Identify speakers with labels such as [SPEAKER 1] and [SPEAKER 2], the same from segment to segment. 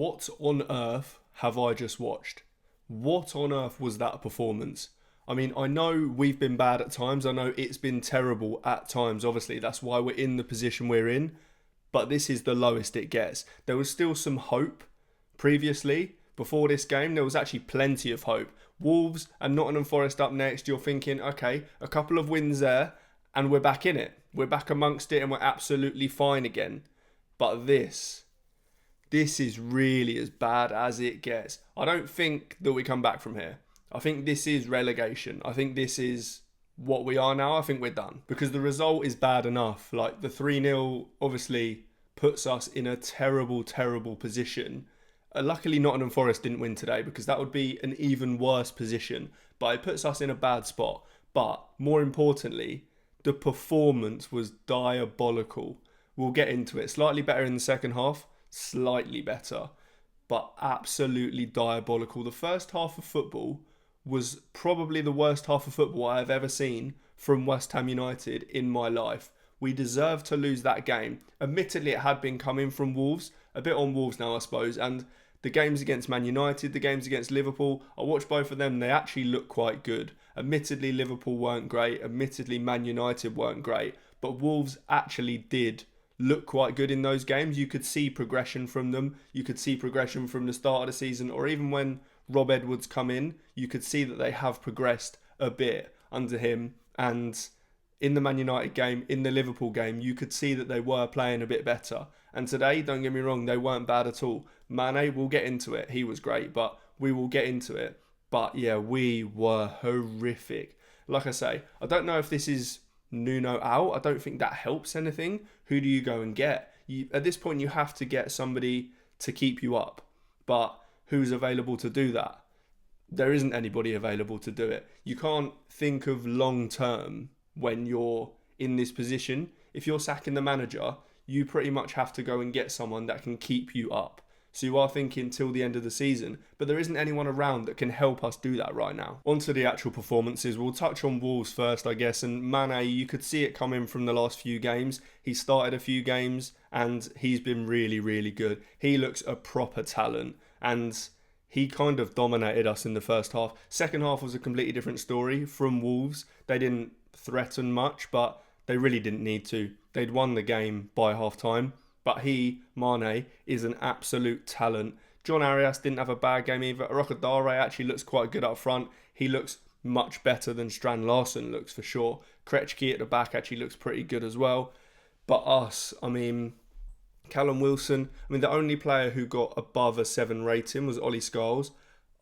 [SPEAKER 1] What on earth have I just watched? What on earth was that performance? I mean, I know we've been bad at times. I know it's been terrible at times. Obviously, that's why we're in the position we're in. But this is the lowest it gets. There was still some hope previously. Before this game, there was actually plenty of hope. Wolves and Nottingham Forest up next. You're thinking, okay, a couple of wins there and we're back in it. We're back amongst it and we're absolutely fine again. But this is really as bad as it gets. I don't think that we come back from here. I think this is relegation. I think this is what we are now. I think we're done. Because the result is bad enough. Like the 3-0 obviously puts us in a terrible, terrible position. Luckily Nottingham Forest didn't win today because that would be an even worse position. But it puts us in a bad spot. But more importantly, the performance was diabolical. We'll get into it. Slightly better in the second half. Slightly better, but absolutely diabolical. The first half of football was probably the worst half of football I have ever seen from West Ham United in my life. We deserved to lose that game. Admittedly, it had been coming from Wolves, a bit on Wolves now, I suppose, and the games against Man United, the games against Liverpool, I watched both of them, they actually look quite good. Admittedly, Liverpool weren't great, admittedly, Man United weren't great, but Wolves actually did look quite good in those games. You could see progression from them. You could see progression from the start of the season, or even when Rob Edwards come in, you could see that they have progressed a bit under him. And in the Man United game, in the Liverpool game, you could see that they were playing a bit better. And today, don't get me wrong, they weren't bad at all. Mane, we'll get into it. He was great, but we will get into it. But yeah, we were horrific. Like I say, I don't know if this is Nuno out. I don't think that helps anything. Who do you go and get? At this point, you have to get somebody to keep you up. But who's available to do that? There isn't anybody available to do it. You can't think of long term when you're in this position. If you're sacking the manager, you pretty much have to go and get someone that can keep you up. So you are thinking till the end of the season, but there isn't anyone around that can help us do that right now. On to the actual performances. We'll touch on Wolves first, I guess. And Mane, you could see it coming from the last few games. He started a few games and he's been really, really good. He looks a proper talent and he kind of dominated us in the first half. Second half was a completely different story from Wolves. They didn't threaten much, but they really didn't need to. They'd won the game by half time. But Mane, is an absolute talent. John Arias didn't have a bad game either. Rocadare actually looks quite good up front. He looks much better than Strand Larsen looks for sure. Krejci at the back actually looks pretty good as well. But us, I mean, Callum Wilson, I mean, the only player who got above a 7 rating was Ollie Scholes.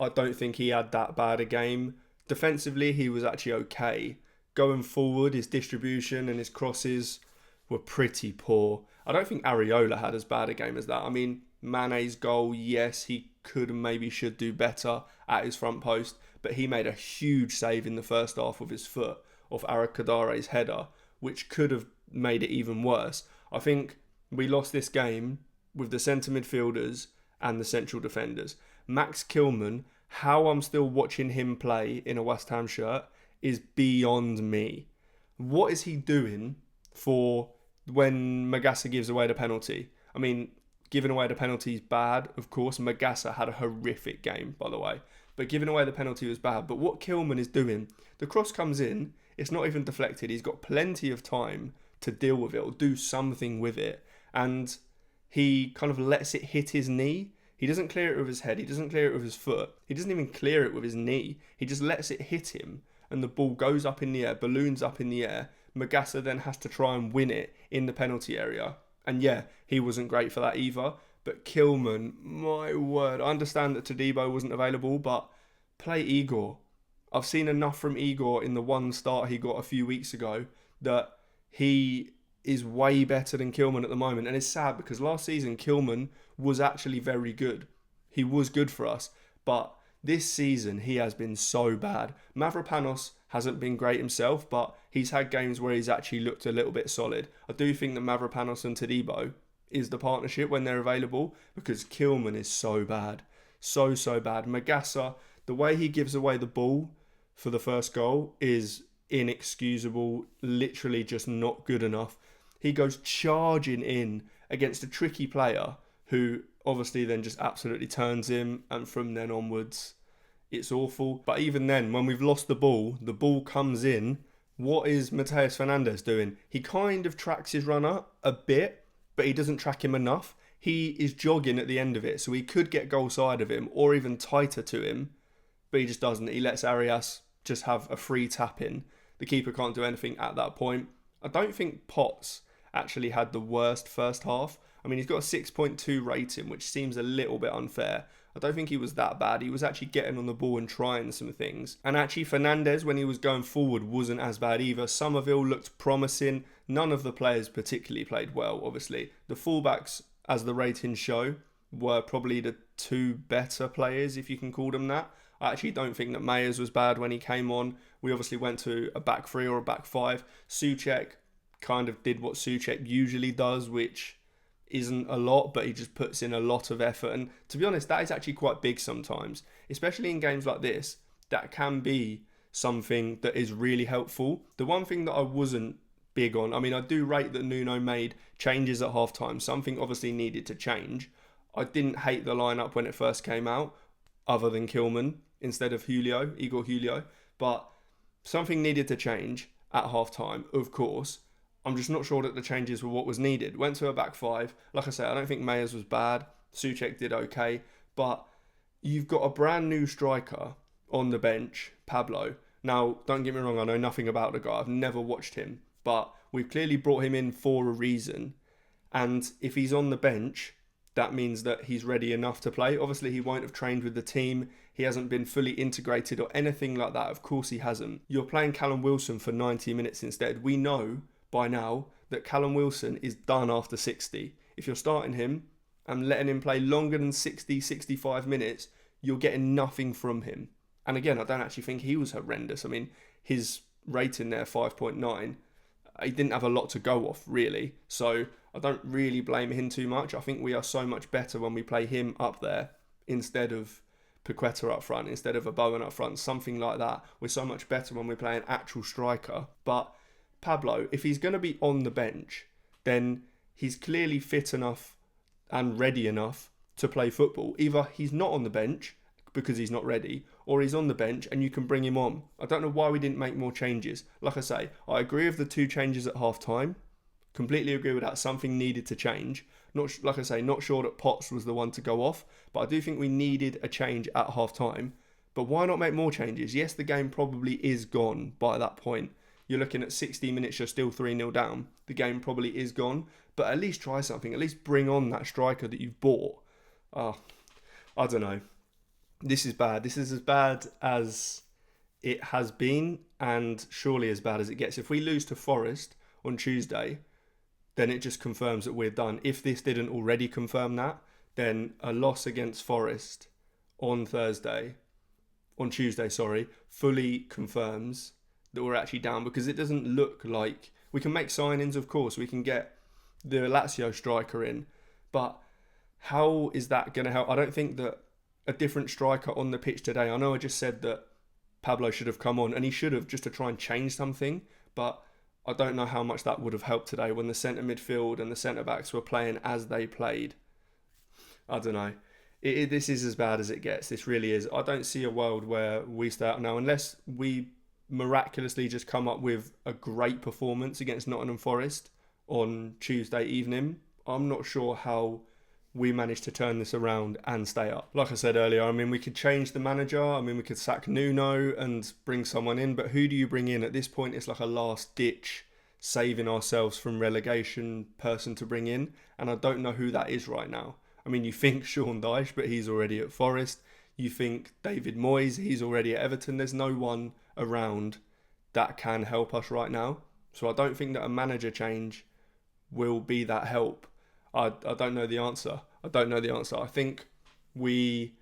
[SPEAKER 1] I don't think he had that bad a game. Defensively, he was actually okay. Going forward, his distribution and his crosses were pretty poor. I don't think Areola had as bad a game as that. I mean, Mane's goal, yes, he could and maybe should do better at his front post, but he made a huge save in the first half with his foot off Arakadare's header, which could have made it even worse. I think we lost this game with the centre midfielders and the central defenders. Max Kilman, how I'm still watching him play in a West Ham shirt is beyond me. What is he doing for when Magassa gives away the penalty? I mean, giving away the penalty is bad, of course. Magassa had a horrific game, by the way. But giving away the penalty was bad. But what Kilman is doing, the cross comes in, it's not even deflected. He's got plenty of time to deal with it or do something with it. And he kind of lets it hit his knee. He doesn't clear it with his head. He doesn't clear it with his foot. He doesn't even clear it with his knee. He just lets it hit him. And the ball goes up in the air, balloons up in the air. Magassa then has to try and win it in the penalty area. And yeah, he wasn't great for that either. But Kilman, my word. I understand that Todibo wasn't available, but play Igor. I've seen enough from Igor in the one start he got a few weeks ago that he is way better than Kilman at the moment. And it's sad because last season Kilman was actually very good. He was good for us. But this season he has been so bad. Mavropanos hasn't been great himself, but he's had games where he's actually looked a little bit solid. I do think that Mavropanos and Todibo is the partnership when they're available because Kilman is so bad. So bad. Magassa, the way he gives away the ball for the first goal is inexcusable, literally just not good enough. He goes charging in against a tricky player who obviously then just absolutely turns him, and from then onwards, it's awful. But even then, when we've lost the ball comes in. What is Mateus Fernandes doing? He kind of tracks his runner a bit, but he doesn't track him enough. He is jogging at the end of it, so he could get goal side of him or even tighter to him, but he just doesn't. He lets Arias just have a free tap in. The keeper can't do anything at that point. I don't think Potts actually had the worst first half. I mean, he's got a 6.2 rating, which seems a little bit unfair. I don't think he was that bad. He was actually getting on the ball and trying some things. And actually, Fernandes, when he was going forward, wasn't as bad either. Somerville looked promising. None of the players particularly played well, obviously. The fullbacks, as the ratings show, were probably the two better players, if you can call them that. I actually don't think that Mayers was bad when he came on. We obviously went to a back three or a back five. Souček kind of did what Souček usually does, which isn't a lot, but he just puts in a lot of effort. And to be honest, that is actually quite big sometimes, especially in games like this. That can be something that is really helpful. The one thing that I wasn't big on, I mean, I do rate that Nuno made changes at halftime. Something obviously needed to change. I didn't hate the lineup when it first came out, other than Kilman instead of Igor Julio, but something needed to change at halftime, of course. I'm just not sure that the changes were what was needed. Went to a back five. Like I said, I don't think Mayers was bad. Souček did okay. But you've got a brand new striker on the bench, Pablo. Now, don't get me wrong, I know nothing about the guy. I've never watched him. But we've clearly brought him in for a reason. And if he's on the bench, that means that he's ready enough to play. Obviously, he won't have trained with the team. He hasn't been fully integrated or anything like that. Of course he hasn't. You're playing Callum Wilson for 90 minutes instead. We know by now that Callum Wilson is done after 60. If you're starting him and letting him play longer than 60, 65 minutes, you're getting nothing from him. And again, I don't actually think he was horrendous. I mean, his rating there, 5.9, he didn't have a lot to go off, really. So I don't really blame him too much. I think we are so much better when we play him up there instead of Paqueta up front, instead of a Bowen up front, something like that. We're so much better when we play an actual striker. But Pablo, if he's going to be on the bench, then he's clearly fit enough and ready enough to play football. Either he's not on the bench because he's not ready, or he's on the bench and you can bring him on. I don't know why we didn't make more changes. Like I say, I agree with the 2 changes at half time. Completely agree with that. Something needed to change. Like I say, not sure that Potts was the one to go off, but I do think we needed a change at half time. But why not make more changes? Yes, the game probably is gone by that point. You're looking at 60 minutes, you're still 3-0 down. The game probably is gone, but at least try something. At least bring on that striker that you've bought. I don't know. This is bad. This is as bad as it has been, and surely as bad as it gets. If we lose to Forest on Tuesday, then it just confirms that we're done. If this didn't already confirm that, then a loss against Forest on Tuesday, fully confirms that we're actually down, because it doesn't look like we can make signings. Of course, we can get the Lazio striker in, but how is that going to help? I don't think that a different striker on the pitch today, I know I just said that Pablo should have come on, and he should have, just to try and change something, but I don't know how much that would have helped today when the centre midfield and the centre backs were playing as they played. I don't know. This is as bad as it gets. This really is. I don't see a world where we stay out now unless we miraculously just come up with a great performance against Nottingham Forest on Tuesday evening. I'm not sure how we managed to turn this around and stay up. Like I said earlier, I mean, we could change the manager. I mean, we could sack Nuno and bring someone in, but who do you bring in? At this point, it's like a last ditch saving ourselves from relegation person to bring in, and I don't know who that is right now. I mean, you think Sean Dyche, but he's already at Forest. You think David Moyes, he's already at Everton. There's no one around that can help us right now. So I don't think that a manager change will be that help. I don't know the answer. I think we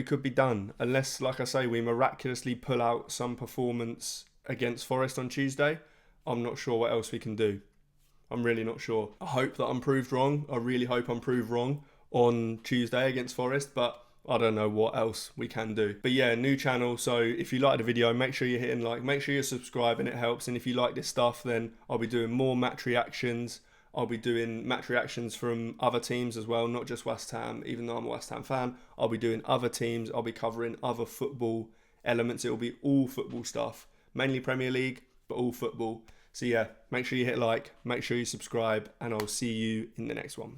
[SPEAKER 1] could be done unless, like I say, we miraculously pull out some performance against Forest on Tuesday. I'm not sure what else we can do. I'm really not sure. I hope that I'm proved wrong. I really hope I'm proved wrong on Tuesday against Forest, but I don't know what else we can do. But yeah, new channel. So if you like the video, make sure you're hitting like, make sure you're subscribing. It helps. And if you like this stuff, then I'll be doing more match reactions. I'll be doing match reactions from other teams as well, not just West Ham. Even though I'm a West Ham fan, I'll be doing other teams. I'll be covering other football elements. It will be all football stuff, mainly Premier League, but all football. So yeah, make sure you hit like, make sure you subscribe, and I'll see you in the next one.